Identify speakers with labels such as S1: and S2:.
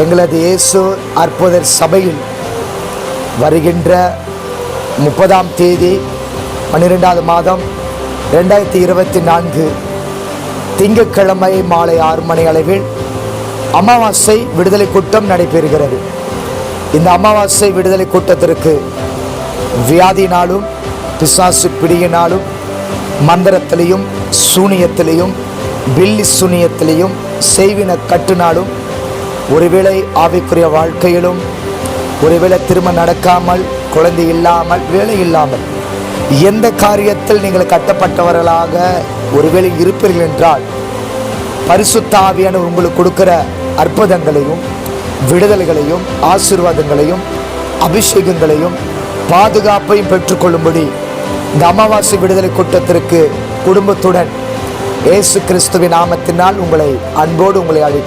S1: எங்களது இயேசு அற்புதர் சபையில் வருகின்ற 30ஆம் தேதி 12வது மாதம் 2024 திங்கட்கிழமை மாலை 6 மணி அளவில் அமாவாசை விடுதலை கூட்டம் நடைபெறுகிறது. இந்த அமாவாசை விடுதலை கூட்டத்திற்கு வியாதினாலும் பிசாசு பிடியினாலும் மந்திரத்திலையும் சூனியத்திலையும் பில்லி சூனியத்திலையும் செய்வின கட்டுனாலும் ஒருவேளை ஆவிக்குரிய வாழ்க்கையிலும் ஒருவேளை திருமணம் நடக்காமல் குழந்தை இல்லாமல் வேலை இல்லாமல் எந்த காரியத்தில் நீங்கள் கட்டப்பட்டவர்களாக ஒருவேளை இருப்பீர்கள் என்றால் பரிசுத்த ஆவியானவர் உங்களுக்கு கொடுக்கிற அற்புதங்களையும் விடுதலைகளையும் ஆசீர்வாதங்களையும் அபிஷேகங்களையும் பாதுகாப்பையும் பெற்றுக்கொள்ளும்படி இந்த அமாவாசை விடுதலை கூட்டத்திற்கு குடும்பத்துடன் இயேசு கிறிஸ்துவின் நாமத்தினால் உங்களை அன்போடு அழைக்கிறேன்.